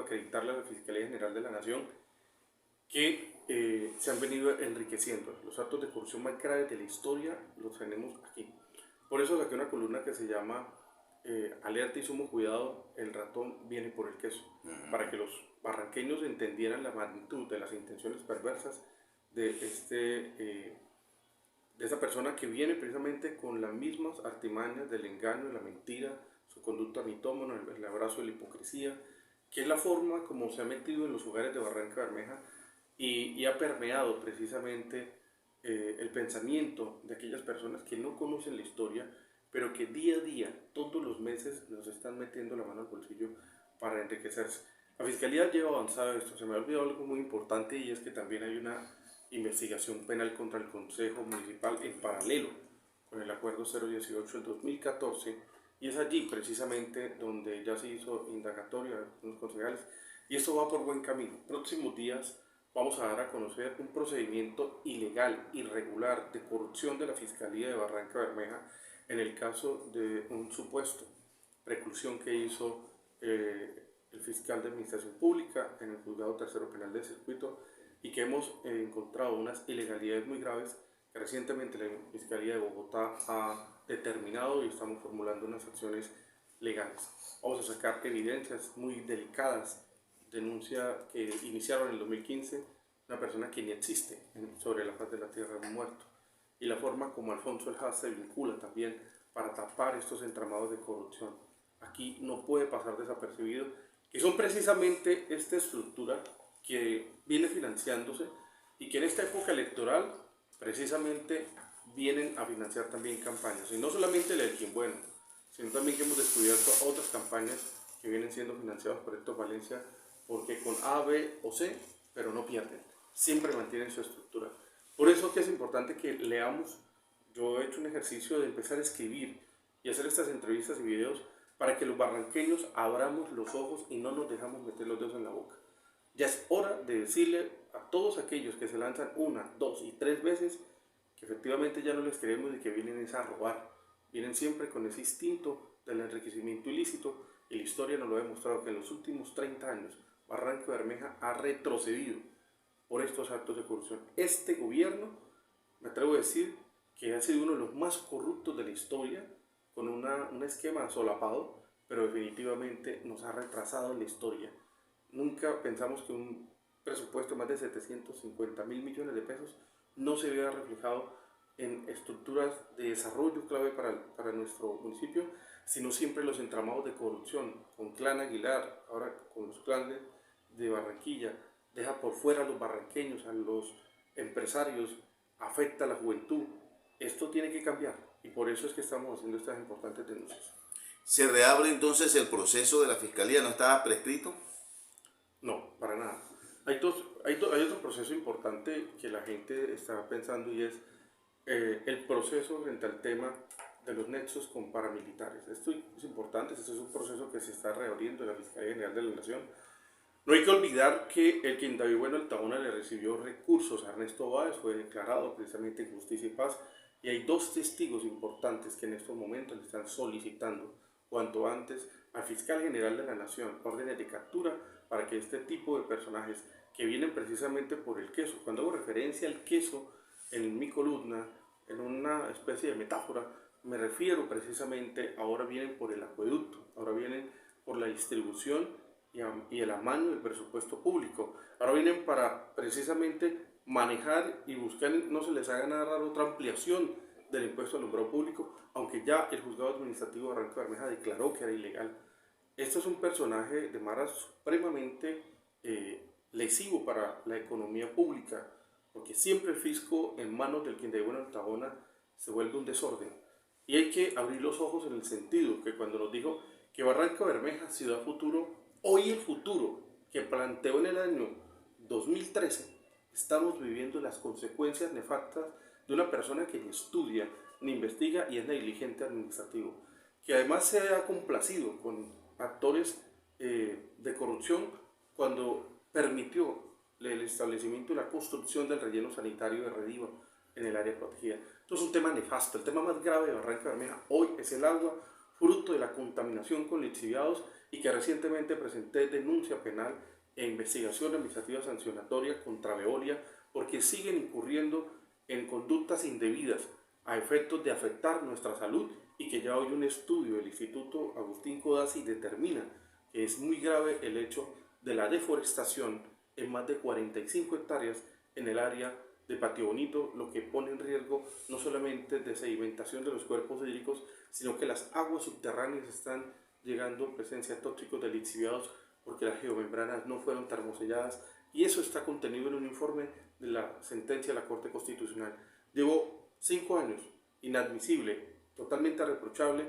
acreditarle a la Fiscalía General de la Nación que se han venido enriqueciendo. Los actos de corrupción más graves de la historia los tenemos aquí. Por eso saqué una columna que se llama Alerta y sumo cuidado, el ratón viene por el queso, para que los barranqueños entendieran la magnitud de las intenciones perversas de esa persona que viene precisamente con las mismas artimañas del engaño y la mentira, su conducta mitómana, el abrazo de la hipocresía, que es la forma como se ha metido en los hogares de Barranca Bermeja y ha permeado precisamente el pensamiento de aquellas personas que no conocen la historia, pero que día a día, todos los meses, nos están metiendo la mano al bolsillo para enriquecerse. La Fiscalía lleva avanzado esto. Se me ha olvidado algo muy importante, y es que también hay una investigación penal contra el Consejo Municipal en paralelo con el Acuerdo 018 del 2014, y es allí precisamente donde ya se hizo indagatoria con los concejales, y esto va por buen camino. Próximos días vamos a dar a conocer un procedimiento ilegal, irregular, de corrupción de la Fiscalía de Barranca Bermeja en el caso de un supuesto preclusión que hizo el fiscal de Administración Pública en el Juzgado Tercero Penal del Circuito, y que hemos encontrado unas ilegalidades muy graves que recientemente la Fiscalía de Bogotá ha determinado, y estamos formulando unas acciones legales. Vamos a sacar evidencias muy delicadas, denuncia que iniciaron en el 2015 una persona que ni existe sobre la faz de la tierra, un muerto, y la forma como Alfonso El Haz se vincula también para tapar estos entramados de corrupción. Aquí no puede pasar desapercibido que son precisamente esta estructura que viene financiándose y que en esta época electoral precisamente vienen a financiar también campañas, y no solamente la del Quien Bueno, sino también que hemos descubierto otras campañas que vienen siendo financiadas por Héctor Valencia, porque con A, B o C, pero no pierden, siempre mantienen su estructura. Por eso que es importante que leamos. Yo he hecho un ejercicio de empezar a escribir y hacer estas entrevistas y videos para que los barranqueños abramos los ojos y no nos dejamos meter los dedos en la boca. Ya es hora de decirle a todos aquellos que se lanzan una, dos y tres veces que efectivamente ya no les creemos y que vienen a robar. Vienen siempre con ese instinto del enriquecimiento ilícito, y la historia nos lo ha demostrado que en los últimos 30 años Barranca Bermeja ha retrocedido por estos actos de corrupción. Este gobierno, me atrevo a decir, que ha sido uno de los más corruptos de la historia, con un esquema solapado, pero definitivamente nos ha retrasado en la historia. Nunca pensamos que un presupuesto de más de 750.000 millones de pesos no se vea reflejado en estructuras de desarrollo clave para nuestro municipio, sino siempre los entramados de corrupción, con Clan Aguilar, ahora con los clanes de Barranquilla. Deja por fuera a los barranqueños, a los empresarios, afecta a la juventud. Esto tiene que cambiar, y por eso es que estamos haciendo estas importantes denuncias. ¿Se reabre entonces el proceso de la Fiscalía? ¿No estaba prescrito? No, para nada. Hay otro proceso importante que la gente está pensando, y es el proceso frente al tema de los nexos con paramilitares. Esto es importante. Este es un proceso que se está reabriendo en la Fiscalía General de la Nación. No hay que olvidar que el quien David Bueno Altaona le recibió recursos a Ernesto Báez fue declarado precisamente en Justicia y Paz, y hay dos testigos importantes que en estos momentos le están solicitando cuanto antes al fiscal general de la Nación órdenes de captura para que este tipo de personajes que vienen precisamente por el queso, cuando hago referencia al queso en mi columna, en una especie de metáfora, me refiero precisamente, ahora vienen por el acueducto, ahora vienen por la distribución y el amaño del presupuesto público. Ahora vienen para precisamente manejar y buscar, no se les haga nada raro, otra ampliación del impuesto al alumbrado público, aunque ya el juzgado administrativo de Barranca Bermeja declaró que era ilegal. Esto es un personaje de maras supremamente lesivo para la economía pública, porque siempre el fisco en manos del quien de buena Altaona se vuelve un desorden. Y hay que abrir los ojos en el sentido que cuando nos dijo que Barranca Bermeja, ciudad futuro, hoy el futuro que planteó en el año 2013, estamos viviendo las consecuencias nefastas de una persona que ni estudia, ni investiga y es negligente administrativo, que además se ha complacido con actores de corrupción cuando permitió el establecimiento y la construcción del relleno sanitario de Rediva en el área protegida. Esto es un tema nefasto. El tema más grave de Barranca Bermeja hoy es el agua, fruto de la contaminación con lixiviados y que recientemente presenté denuncia penal e investigación administrativa sancionatoria contra Veolia porque siguen incurriendo en conductas indebidas a efectos de afectar nuestra salud y que ya hoy un estudio del Instituto Agustín Codazzi determina que es muy grave el hecho de la deforestación en más de 45 hectáreas en el área de Patio Bonito, lo que pone en riesgo no solamente de sedimentación de los cuerpos hídricos, sino que las aguas subterráneas están llegando presencia de tóxicos de lixiviados porque las geomembranas no fueron termoselladas, y eso está contenido en un informe de la sentencia de la Corte Constitucional. Llevo 5 años, inadmisible, totalmente reprochable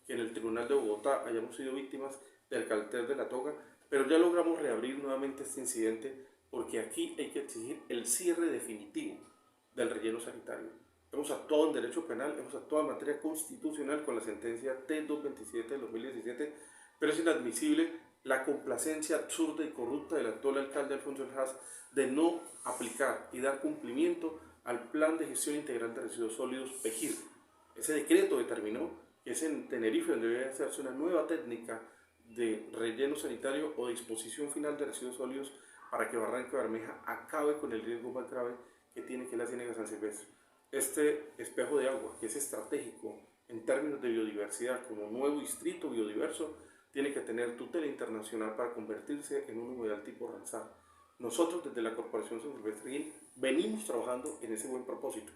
que en el Tribunal de Bogotá hayamos sido víctimas del cartel de la toga, pero ya logramos reabrir nuevamente este incidente porque aquí hay que exigir el cierre definitivo del relleno sanitario. Hemos actuado en derecho penal, hemos actuado en materia constitucional con la sentencia T227 del 2017, pero es inadmisible la complacencia absurda y corrupta del actual alcalde Alfonso El Haz de no aplicar y dar cumplimiento al Plan de Gestión Integral de Residuos Sólidos PEGIR. Ese decreto determinó que es en Tenerife donde debe hacerse una nueva técnica de relleno sanitario o disposición final de residuos sólidos para que Barranca Bermeja acabe con el riesgo más grave que tiene, que es la Ciénaga San Silvestre. Este espejo de agua, que es estratégico en términos de biodiversidad como nuevo distrito biodiverso, tiene que tener tutela internacional para convertirse en un humedal tipo Ramsar. Nosotros desde la Corporación San Silvestre venimos trabajando en ese buen propósito,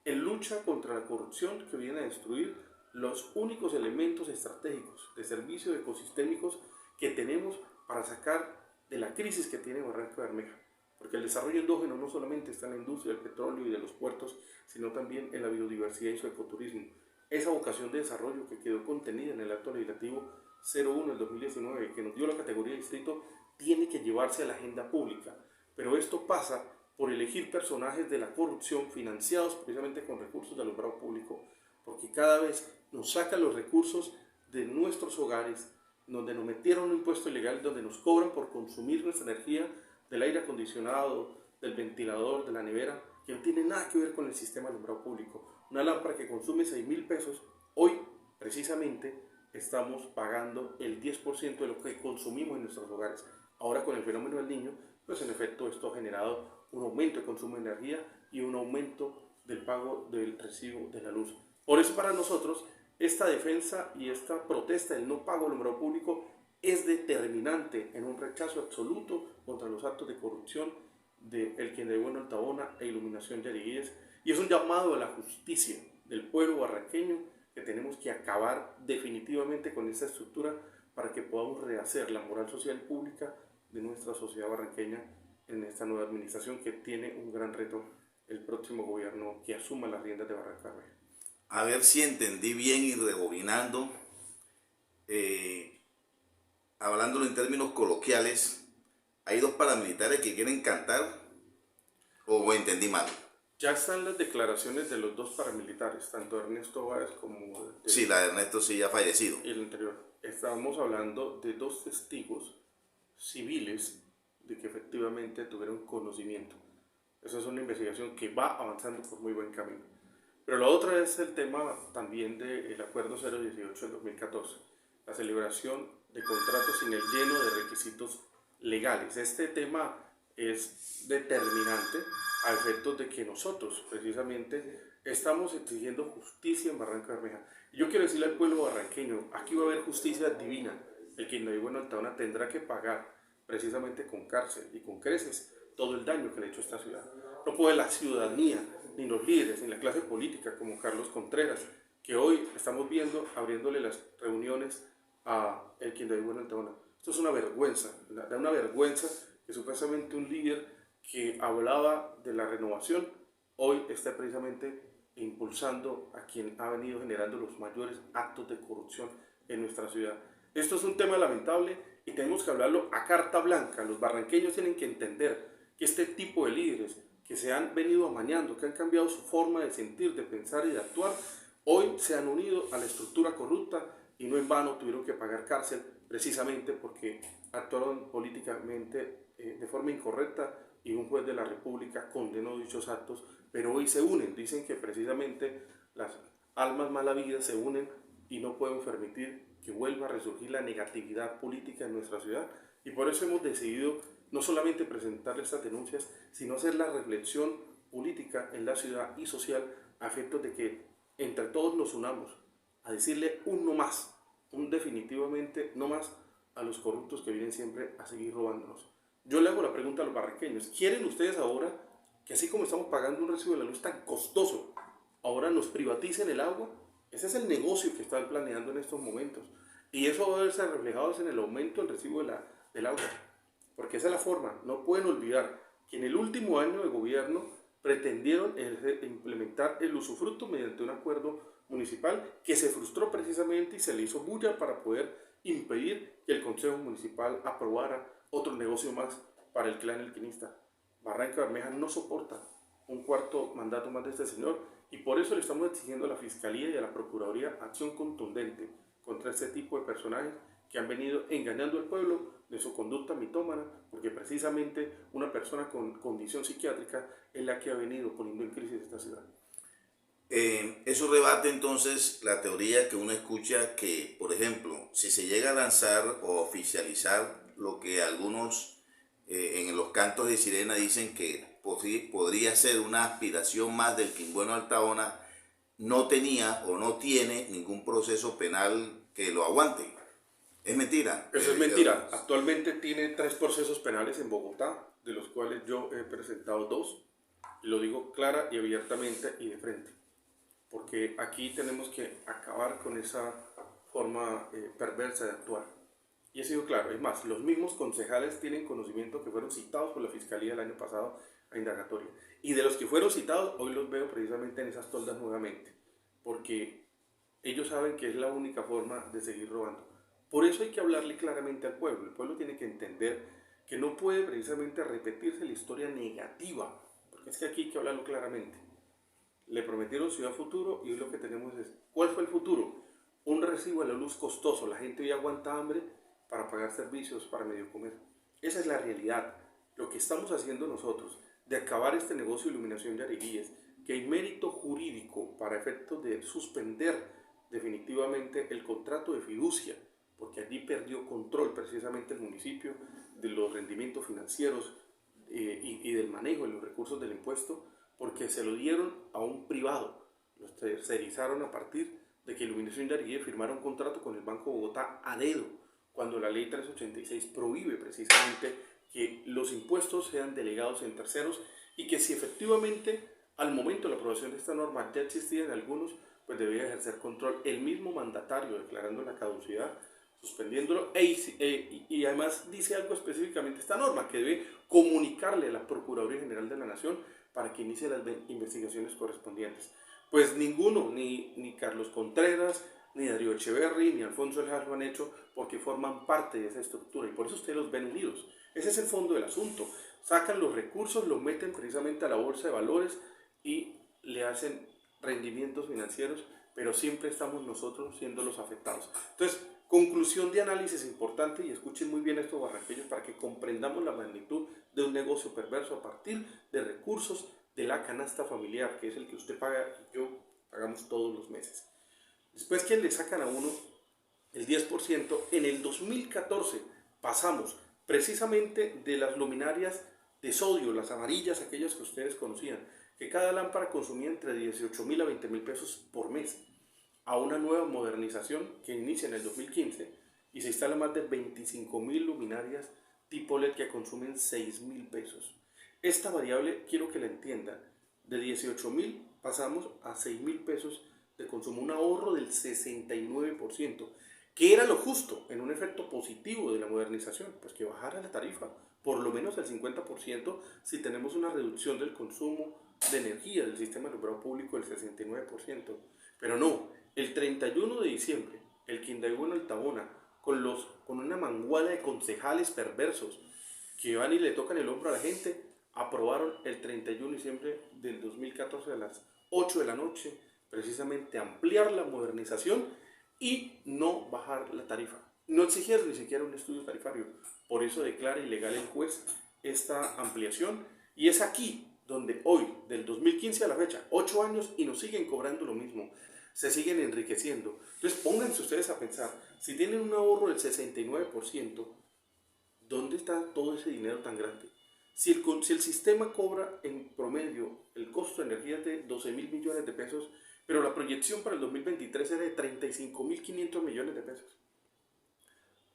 en lucha contra la corrupción que viene a destruir los únicos elementos estratégicos de servicios ecosistémicos que tenemos para sacar de la crisis que tiene Barranca Bermeja, porque el desarrollo endógeno no solamente está en la industria del petróleo y de los puertos, sino también en la biodiversidad y su ecoturismo. Esa vocación de desarrollo que quedó contenida en el acto legislativo 01 del 2019, que nos dio la categoría de distrito, tiene que llevarse a la agenda pública, pero esto pasa por elegir personajes de la corrupción financiados precisamente con recursos del alumbrado público, porque cada vez nos sacan los recursos de nuestros hogares, donde nos metieron un impuesto ilegal, donde nos cobran por consumir nuestra energía del aire acondicionado, del ventilador, de la nevera, que no tiene nada que ver con el sistema de alumbrado público. Una lámpara que consume 6.000 pesos, hoy precisamente estamos pagando el 10% de lo que consumimos en nuestros hogares. Ahora con el fenómeno del Niño, pues en efecto esto ha generado un aumento de consumo de energía y un aumento del pago del recibo de la luz. Por eso para nosotros esta defensa y esta protesta del no pago del alumbrado público es determinante en un rechazo absoluto contra los actos de corrupción de El Quien de Bueno Altabona e Iluminación Yariguíes, y es un llamado a la justicia del pueblo barranqueño que tenemos que acabar definitivamente con esta estructura para que podamos rehacer la moral social pública de nuestra sociedad barranqueña en esta nueva administración que tiene un gran reto, el próximo gobierno que asuma las riendas de Barranca Bermeja. A ver si entendí bien y rebobinando, hablándolo en términos coloquiales, hay dos paramilitares que quieren cantar, o entendí mal. Ya están las declaraciones de los dos paramilitares, tanto Ernesto Báez como Sí, la de Ernesto sí ya fallecido. el anterior. Estábamos hablando de dos testigos civiles de que efectivamente tuvieron conocimiento. Esa es una investigación que va avanzando por muy buen camino. Pero la otra es el tema también del Acuerdo 018 del 2014, la celebración de contratos sin el lleno de requisitos legales. Este tema es determinante a efectos de que nosotros precisamente estamos exigiendo justicia en Barranca Bermeja. Y yo quiero decirle al pueblo barranqueño, aquí va a haber justicia divina. El que no vive en Altabona tendrá que pagar precisamente con cárcel y con creces todo el daño que le ha hecho a esta ciudad. No puede la ciudadanía, ni los líderes, ni la clase política como Carlos Contreras, que hoy estamos viendo abriéndole las reuniones a El Quien de Vive en Altabona. Esto es una vergüenza, da una vergüenza que supuestamente un líder que hablaba de la renovación hoy está precisamente impulsando a quien ha venido generando los mayores actos de corrupción en nuestra ciudad. Esto es un tema lamentable y tenemos que hablarlo a carta blanca. Los barranqueños tienen que entender que este tipo de líderes que se han venido amañando, que han cambiado su forma de sentir, de pensar y de actuar, hoy se han unido a la estructura corrupta y no en vano tuvieron que pagar cárcel precisamente porque actuaron políticamente de forma incorrecta y un juez de la República condenó dichos actos, pero hoy se unen, dicen que precisamente las almas malavidas se unen y no podemos permitir que vuelva a resurgir la negatividad política en nuestra ciudad, y por eso hemos decidido no solamente presentar estas denuncias, sino hacer la reflexión política en la ciudad y social a efectos de que entre todos nos unamos a decirle un no más, un definitivamente no más a los corruptos que vienen siempre a seguir robándonos. Yo le hago la pregunta a los barranqueños: ¿quieren ustedes ahora que, así como estamos pagando un recibo de la luz tan costoso, ahora nos privaticen el agua? Ese es el negocio que están planeando en estos momentos, y eso va a verse reflejado en el aumento del recibo del agua, porque esa es la forma. No pueden olvidar que en el último año de gobierno pretendieron implementar el usufructo mediante un acuerdo municipal que se frustró precisamente y se le hizo bulla para poder impedir que el Consejo Municipal aprobara otro negocio más para el clan elquinista. Barranca Bermeja no soporta un cuarto mandato más de este señor, y por eso le estamos exigiendo a la Fiscalía y a la Procuraduría acción contundente contra este tipo de personajes que han venido engañando al pueblo de su conducta mitómana, porque precisamente una persona con condición psiquiátrica es la que ha venido poniendo en crisis esta ciudad. Eso rebate entonces la teoría que uno escucha que, por ejemplo, si se llega a lanzar o oficializar lo que algunos en los cantos de sirena dicen que podría ser una aspiración más del Quimbueno Altaona, no tenía o no tiene ningún proceso penal que lo aguante. ¿Es mentira? Eso es mentira. Actualmente tiene 3 procesos penales en Bogotá, de los cuales yo he presentado 2. Lo digo clara y abiertamente y de frente, porque aquí tenemos que acabar con esa forma perversa de actuar. Y he sido claro. Es más, los mismos concejales tienen conocimiento que fueron citados por la Fiscalía el año pasado a indagatoria. Y de los que fueron citados, hoy los veo precisamente en esas toldas nuevamente, porque ellos saben que es la única forma de seguir robando. Por eso hay que hablarle claramente al pueblo. El pueblo tiene que entender que no puede precisamente repetirse la historia negativa, porque es que aquí hay que hablarlo claramente. Le prometieron ciudad futuro y hoy lo que tenemos es, ¿cuál fue el futuro? Un recibo de la luz costoso. La gente hoy aguanta hambre para pagar servicios, para medio comer. Esa es la realidad. Lo que estamos haciendo nosotros, de acabar este negocio de iluminación de Ariguíes, que hay mérito jurídico para efectos de suspender definitivamente el contrato de fiducia, porque allí perdió control precisamente el municipio de los rendimientos financieros y del manejo de los recursos del impuesto, porque se lo dieron a un privado, los tercerizaron a partir de que Iluminación de Ariguíes firmara un contrato con el Banco Bogotá a dedo, cuando la ley 386 prohíbe precisamente que los impuestos sean delegados en terceros, y que si efectivamente al momento de la aprobación de esta norma ya existían algunos, pues debía ejercer control el mismo mandatario, declarando la caducidad, suspendiéndolo, y además dice algo específicamente esta norma, que debe comunicarle a la Procuraduría General de la Nación para que inicie las investigaciones correspondientes. Pues ninguno, ni Carlos Contreras, ni Darío Echeverry, ni Alfonso Eljas lo han hecho, porque forman parte de esa estructura, y por eso ustedes los ven unidos. Ese es el fondo del asunto. Sacan los recursos, los meten precisamente a la bolsa de valores y le hacen rendimientos financieros, pero siempre estamos nosotros siendo los afectados. Entonces, conclusión de análisis importante, y escuchen muy bien estos barranqueños para que comprendamos la magnitud de un negocio perverso a partir de recursos de la canasta familiar, que es el que usted paga y yo pagamos todos los meses. Después que le sacan a uno el 10%, en el 2014 pasamos precisamente de las luminarias de sodio, las amarillas, aquellas que ustedes conocían, que cada lámpara consumía entre 18.000 a 20.000 pesos por mes, a una nueva modernización que inicia en el 2015 y se instala más de 25.000 luminarias tipo LED que consumen 6.000 pesos. Esta variable quiero que la entiendan: de 18.000 pasamos a 6.000 pesos de consumo, un ahorro del 69%, que era lo justo en un efecto positivo de la modernización, pues que bajara la tarifa por lo menos al 50% si tenemos una reducción del consumo de energía del sistema de alumbrado público del 69%. Pero no, el 31 de diciembre, el Quindaibueno Altaona, con una manguala de concejales perversos que van y le tocan el hombro a la gente, aprobaron el 31 de diciembre del 2014 a las 8 de la noche, precisamente ampliar la modernización y no bajar la tarifa. No exigieron ni siquiera un estudio tarifario. Por eso declara ilegal el juez esta ampliación, y es aquí donde hoy, del 2015 a la fecha, 8 años, y nos siguen cobrando lo mismo. se siguen enriqueciendo. Entonces pónganse ustedes a pensar, si tienen un ahorro del 69%, ¿dónde está todo ese dinero tan grande? Si el sistema cobra en promedio el costo de energía de 12.000 millones de pesos, pero la proyección para el 2023 era de 35.500 millones de pesos.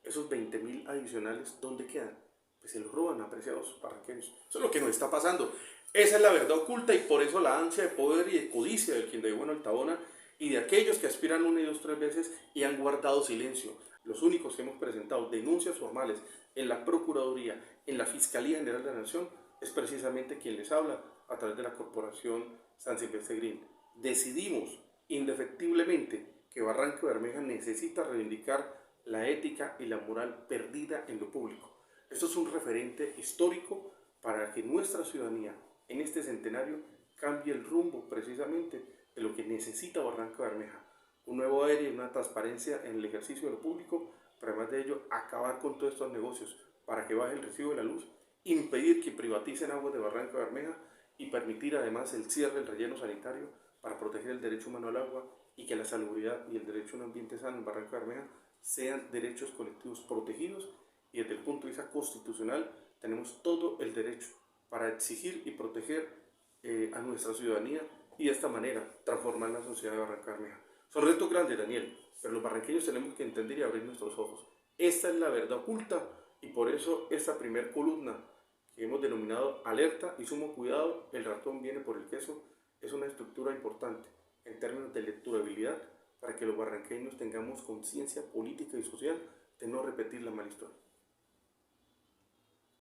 Esos 20.000 adicionales, ¿dónde quedan? Pues se los roban, apreciados barranqueños. Eso es lo que nos está pasando. Esa es la verdad oculta y por eso la ansia de poder y de codicia del quien de bueno Altabona y de aquellos que aspiran una y dos, tres veces y han guardado silencio. Los únicos que hemos presentado denuncias formales en la Procuraduría, en la Fiscalía General de la Nación, es precisamente quien les habla a través de la Corporación San Silvestre Green. Decidimos indefectiblemente que Barranca Bermeja necesita reivindicar la ética y la moral perdida en lo público. Esto es un referente histórico para que nuestra ciudadanía en este centenario cambie el rumbo precisamente de lo que necesita Barranca Bermeja. Un nuevo aire y una transparencia en el ejercicio de lo público, pero además de ello acabar con todos estos negocios para que baje el recibo de la luz, impedir que privaticen aguas de Barranca Bermeja y permitir además el cierre del relleno sanitario para proteger el derecho humano al agua y que la salubridad y el derecho a un ambiente sano en Barranca Bermeja sean derechos colectivos protegidos, y desde el punto de vista constitucional tenemos todo el derecho para exigir y proteger a nuestra ciudadanía y de esta manera transformar la sociedad de Barranca Bermeja. Son retos grandes, Daniel, pero los barranqueños tenemos que entender y abrir nuestros ojos. Esta es la verdad oculta y por eso esta primer columna que hemos denominado alerta y sumo cuidado, el ratón viene por el queso, es una estructura importante en términos de lecturabilidad para que los barranqueños tengamos conciencia política y social de no repetir la mala historia.